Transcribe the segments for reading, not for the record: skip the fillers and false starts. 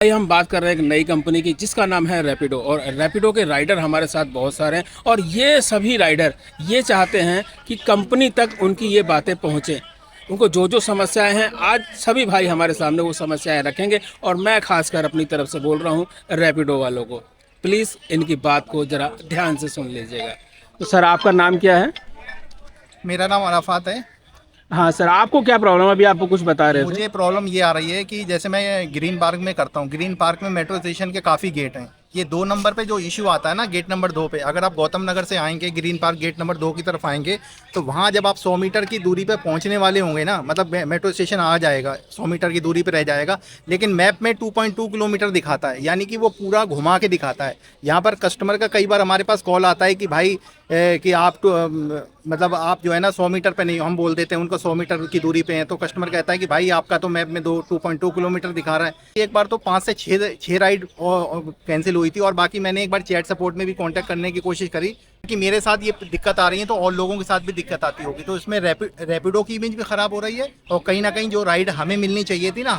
भाई हम बात कर रहे हैं एक नई कंपनी की जिसका नाम है रैपिडो। और रैपिडो के राइडर हमारे साथ बहुत सारे हैं और ये सभी राइडर ये चाहते हैं कि कंपनी तक उनकी ये बातें पहुँचें। उनको जो जो समस्याएं हैं आज सभी भाई हमारे सामने वो समस्याएं रखेंगे और मैं खासकर अपनी तरफ से बोल रहा हूँ रैपिडो वालों को, प्लीज़ इनकी बात को ज़रा ध्यान से सुन लीजिएगा। तो सर आपका नाम क्या है? मेरा नाम अराफात है। हाँ सर, आपको क्या प्रॉब्लम है? अभी आपको कुछ बता रहे थे। मुझे प्रॉब्लम ये आ रही है कि जैसे मैं ग्रीन पार्क में करता हूँ, ग्रीन पार्क में मेट्रो स्टेशन के काफ़ी गेट हैं। ये 2 नंबर पे जो इशू आता है ना, गेट नंबर 2 पे, अगर आप गौतम नगर से आएंगे ग्रीन पार्क गेट नंबर 2 की तरफ आएंगे, तो वहाँ जब आप 100 मीटर की दूरी पे पहुँचने वाले होंगे ना, मतलब मेट्रो स्टेशन आ जाएगा, 100 मीटर की दूरी पे रह जाएगा, लेकिन मैप में 2.2 किलोमीटर दिखाता है, यानी कि वो पूरा घुमा के दिखाता है। यहाँ पर कस्टमर का कई बार हमारे पास कॉल आता है कि भाई कि आप मतलब आप जो है ना 100 मीटर पे नहीं, हम बोल देते हैं उनको 100 मीटर की दूरी पे हैं, तो कस्टमर कहता है कि भाई आपका तो मैप में 2.2 किलोमीटर दिखा रहा है। एक बार तो 5 से 6 राइड कैंसिल हुई थी, और बाकी मैंने एक बार चैट सपोर्ट में भी कांटेक्ट करने की कोशिश करी कि मेरे साथ ये दिक्कत आ रही है तो और लोगों के साथ भी दिक्कत आती होगी। तो इसमें रैपिडो की इमेज भी ख़राब हो रही है, और कहीं ना कहीं जो राइड हमें मिलनी चाहिए थी ना,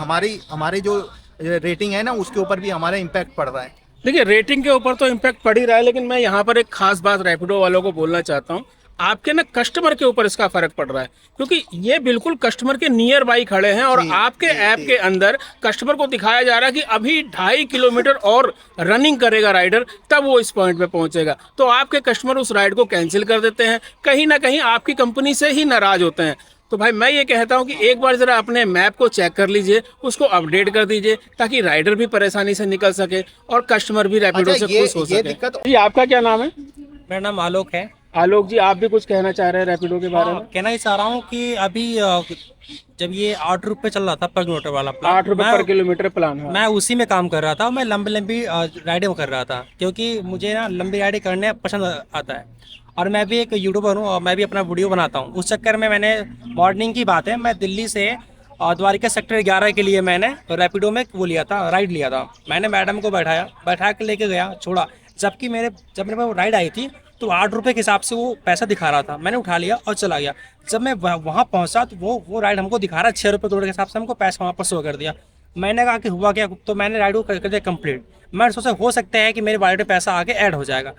हमारे जो रेटिंग है ना, उसके ऊपर भी हमारा इम्पैक्ट पड़ रहा है। देखिए, रेटिंग के ऊपर तो इम्पैक्ट पड़ ही रहा है, लेकिन मैं यहाँ पर एक खास बात रैपिडो वालों को बोलना चाहता हूँ। आपके ना कस्टमर के ऊपर इसका फर्क पड़ रहा है, क्योंकि ये बिल्कुल कस्टमर के नियर बाई खड़े हैं और जी आपके जी ऐप जी। के अंदर कस्टमर को दिखाया जा रहा है कि अभी 2.5 किलोमीटर और रनिंग करेगा राइडर, तब वो इस पॉइंट पे पहुंचेगा। तो आपके कस्टमर उस राइड को कैंसिल कर देते हैं, कहीं ना कहीं आपकी कंपनी से ही नाराज होते हैं। तो भाई मैं ये कहता हूँ कि एक बार ज़रा अपने मैप को चेक कर लीजिए, उसको अपडेट कर दीजिए, ताकि राइडर भी परेशानी से निकल सके और कस्टमर भी अच्छा, रैपिडो से खुश हो ये सके। दिक्कत। जी आपका क्या नाम है? मेरा नाम आलोक है। आलोक जी, आप भी कुछ कहना चाह रहे हैं रैपिडो के बारे हाँ, में? कहना ही चाह रहा हूँ कि अभी जब ये 8 रुपये चल रहा था पर किलोमीटर वाला प्लान, 8 रुपये पर किलोमीटर प्लान है। मैं उसी में काम कर रहा था। मैं लंबी लंबी राइडें कर रहा था, क्योंकि मुझे ना लंबी राइडें करने पसंद आता है। और मैं भी एक यूट्यूबर हूँ और मैं भी अपना वीडियो बनाता हूँ। उस चक्कर में मैंने, मॉर्निंग की बात है, मैं दिल्ली से द्वारिका सेक्टर 11 के लिए मैंने रैपिडो में वो लिया था, राइड लिया था। मैंने मैडम को बैठा के लेके गया, छोड़ा। जबकि जब मेरे पास वो राइड आई थी तो 8 रुपये के हिसाब से वो पैसा दिखा रहा था। मैंने उठा लिया और चला गया। जब मैं वहाँ पहुँचा तो वो राइड हमको दिखा रहा है 6 रुपये करोड़ के हिसाब से, हमको पैसा वहाँ पर शो कर दिया। मैंने कहा कि हुआ क्या, तो मैंने राइड को कर दिया कंप्लीट। मैं सोचा हो सकता है कि मेरे वॉलेट में पैसा आके ऐड हो जाएगा,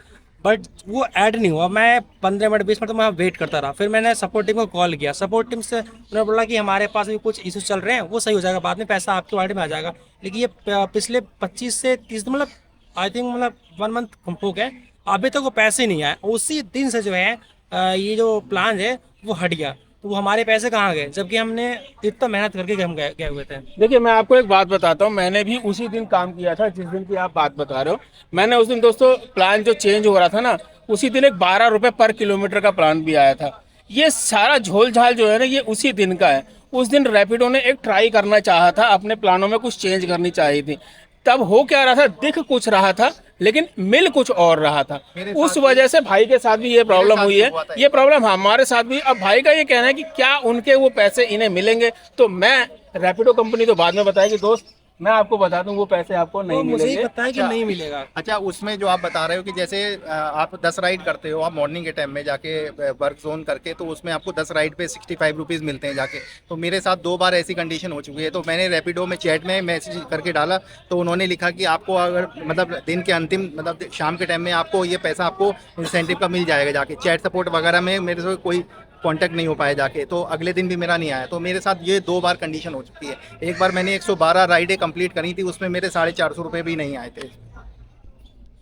बट वो ऐड नहीं हुआ। मैं 15 मिनट 20 मिनट तो मैं वेट करता रहा। फिर मैंने सपोर्ट टीम को कॉल किया। सपोर्ट टीम से उन्होंने बोला कि हमारे पास भी कुछ इशूज चल रहे हैं, वो सही हो जाएगा, बाद में पैसा आपके वॉलेट में आ जाएगा। लेकिन ये पिछले 25 से 30 मतलब आई थिंक मतलब 1 मंथ हो गए, अभी तक वो पैसे नहीं आए। उसी दिन से जो है ये जो प्लान है वो हट गया। तो वो हमारे पैसे कहाँ गए, जबकि हमने इतना मेहनत करके हम गए हुए थे। देखिए, मैं आपको एक बात बताता हूँ, मैंने भी उसी दिन काम किया था जिस दिन की आप बात बता रहे हो। मैंने उस दिन दोस्तों प्लान जो चेंज हो रहा था ना, उसी दिन एक 12 रुपये पर किलोमीटर का प्लान भी आया था। ये सारा झोल झाल जो है ना, ये उसी दिन का है। उस दिन रैपिडो ने एक ट्राई करना चाहा था, अपने प्लानों में कुछ चेंज करनी चाहिए थी। तब हो क्या रहा था, दिख कुछ रहा था लेकिन मिल कुछ और रहा था। उस वजह से भाई के साथ भी ये प्रॉब्लम हुई है, ये प्रॉब्लम हमारे साथ भी। अब भाई का ये कहना है कि क्या उनके वो पैसे इन्हें मिलेंगे, तो मैं, रैपिडो कंपनी तो बाद में बताएगी दोस्त, मैं आपको बता दूं वो पैसे आपको नहीं वो मुझे ही मिलेंगे। पता है कि नहीं मिलेगा। अच्छा, उसमें जो आप बता रहे हो कि जैसे आप 10 राइड करते हो, आप मॉर्निंग के टाइम में जाके वर्क जोन करके, तो उसमें आपको 10 राइड पे 65 रुपीज़ मिलते हैं जाके। तो मेरे साथ 2 बार ऐसी कंडीशन हो चुकी है। तो मैंने रैपिडो में चैट में मैसेज करके डाला, तो उन्होंने लिखा कि आपको अगर मतलब दिन के अंतिम मतलब शाम के टाइम में आपको ये पैसा आपको इंसेंटिव का मिल जाएगा जाके। चैट सपोर्ट वगैरह में मेरे से कोई कांटेक्ट नहीं हो पाया जाके, तो अगले दिन भी मेरा नहीं आया। तो मेरे साथ ये 2 बार कंडीशन हो चुकी है। एक बार मैंने 112 राइडें कंप्लीट करी थी, उसमें मेरे 450 रुपये भी नहीं आए थे।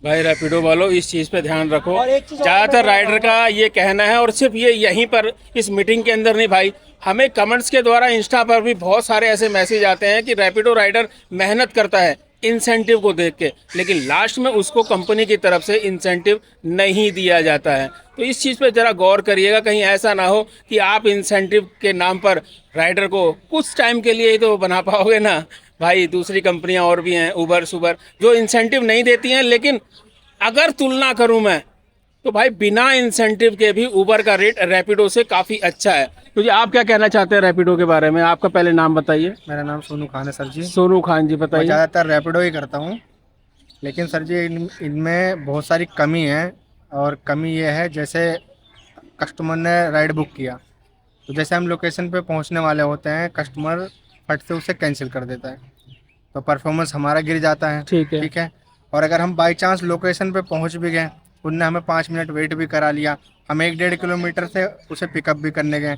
भाई रैपिडो वालों, इस चीज़ पे ध्यान रखो। और एक चीज़ और ज़्यादातर मैं राइडर का ये कहना है, और सिर्फ ये यहीं पर इस मीटिंग के अंदर नहीं भाई, हमें कमेंट्स के द्वारा इंस्टा पर भी बहुत सारे ऐसे मैसेज आते हैं कि रैपिडो राइडर मेहनत करता है इंसेंटिव को देख के, लेकिन लास्ट में उसको कंपनी की तरफ से इंसेंटिव नहीं दिया जाता है। तो इस चीज़ पे ज़रा गौर करिएगा, कहीं ऐसा ना हो कि आप इंसेंटिव के नाम पर राइडर को कुछ टाइम के लिए ही तो बना पाओगे ना भाई। दूसरी कंपनियां और भी हैं, उबर सुबर, जो इंसेंटिव नहीं देती हैं, लेकिन अगर तुलना करूं मैं तो भाई बिना इंसेंटिव के भी उबर का रेट रैपिडो से काफ़ी अच्छा है। तो जी आप क्या कहना चाहते हैं रैपिडो के बारे में? आपका पहले नाम बताइए। मेरा नाम सोनू खान है सर जी। सोनू खान जी, मैं बताइए। ज़्यादातर रैपिडो ही करता हूँ, लेकिन सर जी इनमें बहुत सारी कमी है। और कमी ये है, जैसे कस्टमर ने राइड बुक किया, तो जैसे हम लोकेशन पे पहुँचने वाले होते हैं, कस्टमर फट से उसे कैंसिल कर देता है। तो परफॉर्मेंस हमारा गिर जाता है। ठीक है। ठीक है। और अगर हम बाई चांस लोकेशन पे पहुंच भी गए, उनने हमें 5 मिनट वेट भी करा लिया, हम 1-1.5 किलोमीटर से उसे पिकअप भी करने गए,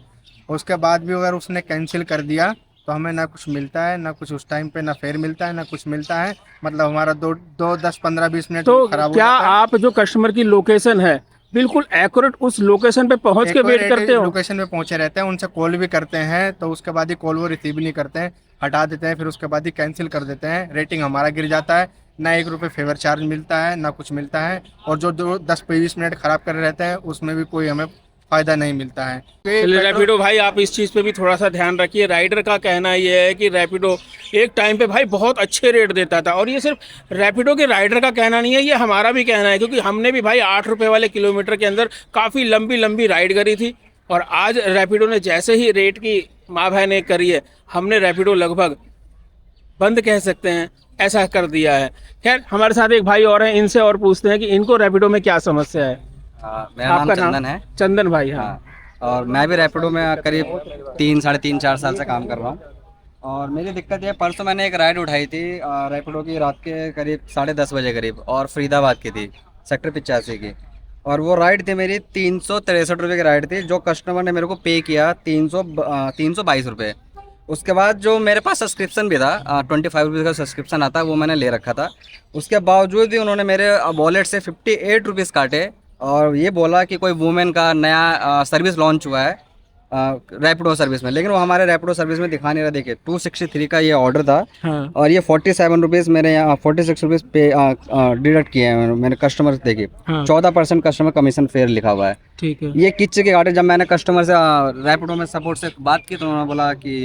उसके बाद भी अगर उसने कैंसिल कर दिया तो हमें ना कुछ मिलता है, ना कुछ उस टाइम पे ना फेयर मिलता है, ना कुछ मिलता है। मतलब हमारा 10-15-20 मिनट तो खराब हो क्या जाता है। आप जो कस्टमर की लोकेशन है बिल्कुल एक्यूरेट उस लोकेशन पे पहुंच के वेट करते हो? लोकेशन पे पहुंचे रहते हैं, उनसे कॉल भी करते हैं, तो उसके बाद ही कॉल वो रिसीव नहीं करते हैं, हटा देते हैं, फिर उसके बाद ही कैंसिल कर देते हैं। रेटिंग हमारा गिर जाता है, ना 1 रुपये फेवर चार्ज मिलता है, ना कुछ मिलता है। और जो 10-20 मिनट खराब कर रहते हैं उसमें भी कोई हमें फ़ायदा नहीं मिलता है। चलिए रैपिडो भाई, आप इस चीज़ पे भी थोड़ा सा ध्यान रखिए। राइडर का कहना ये है कि रैपिडो एक टाइम पे भाई बहुत अच्छे रेट देता था, और ये सिर्फ रैपिडो के राइडर का कहना नहीं है, ये हमारा भी कहना है, क्योंकि हमने भी भाई 8 रुपये वाले किलोमीटर के अंदर काफ़ी लंबी लंबी राइड करी थी। और आज रैपिडो ने जैसे ही रेट की माँ बहन एक करी है, हमने रैपिडो लगभग बंद कह सकते हैं ऐसा कर दिया है। खैर, हमारे साथ एक भाई और हैं, इनसे और पूछते हैं कि इनको रैपिडो में क्या समस्या है। मेरा नाम आपका चंदन है। चंदन भाई। हाँ। और मैं भी रैपिडो में करीब 3-3.5 साल से काम कर रहा हूँ। और मेरी दिक्कत ये, परसों मैंने एक राइड उठाई थी रैपिडो की, रात के करीब 10:30 बजे करीब, और फरीदाबाद की थी, सेक्टर 85 की। और वो राइड थी मेरी 363 रुपये की राइड थी, जो कस्टमर ने मेरे को पे किया 322 रुपये। उसके बाद जो मेरे पास सब्सक्रिप्शन भी था, 25 रुपीज़ का सब्सक्रिप्शन आता है, वो मैंने ले रखा था। उसके बावजूद भी उन्होंने मेरे वॉलेट से 58 रुपीज़ काटे, और ये बोला कि कोई वुमेन का नया सर्विस लॉन्च हुआ है रैपिडो सर्विस में, लेकिन वो हमारे रैपिडो सर्विस में दिखा नहीं रहा। देखिए 263 का ये ऑर्डर था। हाँ। और ये 47 रुपीज़ मेरे यहाँ 46 रुपीज़ पे डिडक्ट किए हैं मैंने कस्टमर से। देखिए हाँ। 14% कस्टमर कमीशन फेयर लिखा हुआ है। ठीक है। ये किच्चे के काटे। जब मैंने कस्टमर से रैपिडो में सपोर्ट से बात की, तो उन्होंने बोला कि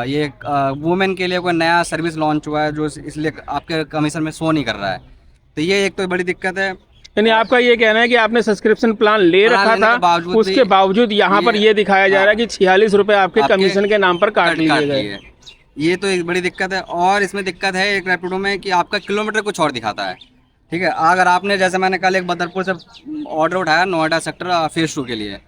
ये वुमेन के लिए कोई नया सर्विस लॉन्च हुआ है, जो इसलिए आपके कमीशन में शो नहीं कर रहा है। तो ये एक तो बड़ी दिक्कत है। यानी आपका ये कहना है कि आपने सब्सक्रिप्शन प्लान ले रखा था, उसके बावजूद यहाँ पर ये दिखाया जा रहा है कि 46 रुपये आपके कमीशन के नाम पर काट लिए गए। ये तो एक बड़ी दिक्कत है। और इसमें दिक्कत है एक रैपिडो में कि आपका किलोमीटर कुछ और दिखाता है। ठीक है। अगर आपने, जैसे मैंने कल एक बदरपुर से ऑर्डर उठाया नोएडा सेक्टर फेज 2 के लिए,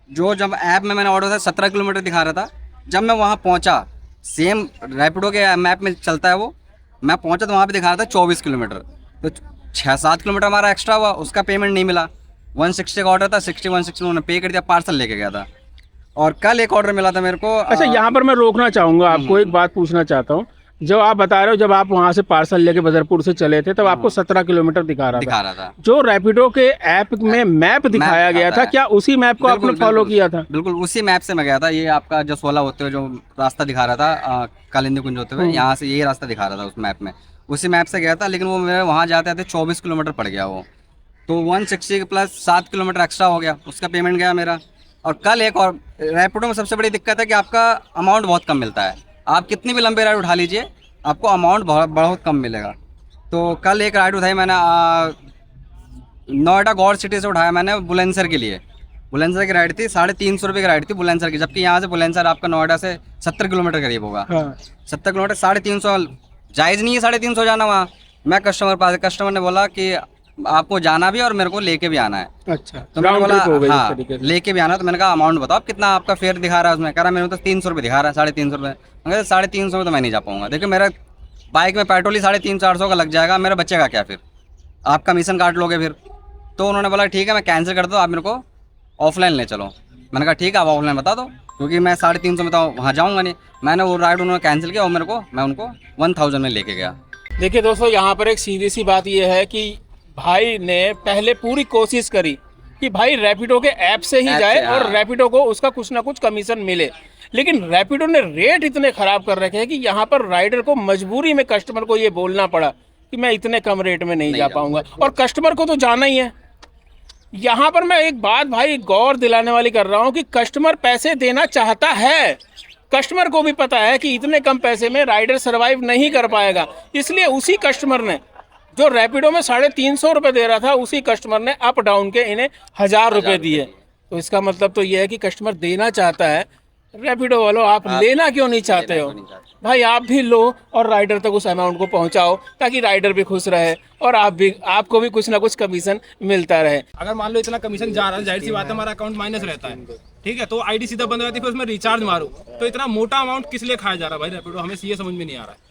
जो जब ऐप में मैंने ऑर्डर था 17 किलोमीटर दिखा रहा था, जब मैं वहाँ पहुँचा, सेम रैपिडो के मैप में चलता है वो, मैं पहुँचा तो वहाँ पे दिखा रहा था 24 किलोमीटर। तो 6-7 किलोमीटर हमारा एक्स्ट्रा हुआ, उसका पेमेंट नहीं मिला। 160 का ऑर्डर था, 6160 उन्होंने पे कर दिया, पार्सल लेके गया था। और कल एक ऑर्डर मिला था मेरे को। अच्छा, यहाँ पर मैं रोकना चाहूँगा आपको, एक बात पूछना चाहता हूँ। जो आप बता रहे हो, जब आप वहाँ से पार्सल लेके बदरपुर से चले थे, तब आपको 17 किलोमीटर दिखा रहा था। जो रैपिडो के ऐप में मैप दिखाया गया था, क्या उसी मैप को आपने फॉलो किया था? बिल्कुल उसी मैप से मैं गया था। ये आपका जो 16 होते हुए जो रास्ता दिखा रहा था, कालिंदी कुंज होते हुए, यहाँ से यही रास्ता दिखा रहा था उस मैप में, उसी मैप से गया था। लेकिन वो मेरे वहाँ जाते आते 24 किलोमीटर पड़ गया वो, तो 160 प्लस 7 किलोमीटर एक्स्ट्रा हो गया, उसका पेमेंट गया मेरा। और कल एक और, रैपिडो में सबसे बड़ी दिक्कत है कि आपका अमाउंट बहुत कम मिलता है। आप कितनी भी लंबी राइड उठा लीजिए, आपको अमाउंट बहुत कम मिलेगा। तो कल एक राइड उठाई मैंने नोएडा गौर सिटी से उठाया मैंने बुलंदशहर के लिए। बुलंदशहर की राइड थी, 350 रुपये की राइड थी बुलंदशहर की, जबकि यहाँ से बुलंदशहर आपका नोएडा से 70 किलोमीटर करीब होगा। हाँ। 70 किलोमीटर 350 जायज़ नहीं है, 350 जाना वहाँ। मैं कस्टमर ने बोला कि आपको जाना भी और मेरे को लेके भी आना है। अच्छा, तो मैंने बोला हाँ तरीके से। लेके भी आना। तो मैंने कहा अमाउंट बताओ कितना आपका फेयर दिखा रहा है उसमें। कह रहा मेरे को तो 300 रुपये दिखा रहा है, 350 रुपये। मैं कहा 350 में तो मैं नहीं जा पाऊँगा। देखिए मेरा बाइक में पेट्रोल ही 350-400 का लग जाएगा, मेरा बचेगा क्या फिर? आप कमीशन काट लोगे फिर। तो उन्होंने बोला ठीक है मैं कैंसिल कर दो, आप मेरे को ऑफलाइन ले चलो। मैंने कहा ठीक है आप ऑफलाइन बता दो, क्योंकि मैं 350 में तो वहाँ जाऊँगा नहीं। मैंने वो राइड उन्होंने कैंसिल किया और मैं उनको 1000 में लेके गया। देखिए दोस्तों, यहाँ पर एक सीधी सी बात यह है कि भाई ने पहले पूरी कोशिश करी कि भाई रैपिडो के ऐप से ही जाए और रैपिडो को उसका कुछ ना कुछ कमीशन मिले, लेकिन रैपिडो ने रेट इतने ख़राब कर रखे हैं कि यहाँ पर राइडर को मजबूरी में कस्टमर को ये बोलना पड़ा कि मैं इतने कम रेट में नहीं जा पाऊँगा। और कस्टमर को तो जाना ही है। यहाँ पर मैं एक बात भाई गौर दिलाने वाली कर रहा हूँ कि कस्टमर पैसे देना चाहता है। कस्टमर को भी पता है कि इतने कम पैसे में राइडर सर्वाइव नहीं कर पाएगा, इसलिए उसी कस्टमर ने जो रैपिडो में 350 रुपये दे रहा था, उसी कस्टमर ने अप डाउन के इन्हें 1000 रुपये दिए। तो इसका मतलब तो ये है कि कस्टमर देना चाहता है। रैपिडो वालों, आप लेना क्यों नहीं चाहते हो? भाई आप भी लो और राइडर तक उस अमाउंट को पहुंचाओ, ताकि राइडर भी खुश रहे और आपको भी कुछ ना कुछ कमीशन मिलता रहे। अगर मान लो इतना कमीशन जा रहा है, जाहिर सी बात है हमारा अकाउंट माइनस रहता है, ठीक है, तो आईडी सीधा बंद हो जाती है, फिर उसमें रिचार्ज मारो, तो इतना मोटा अमाउंट किस लिए खाया जा रहा है भाई रैपिडो? हमें ये समझ में नहीं आ रहा है।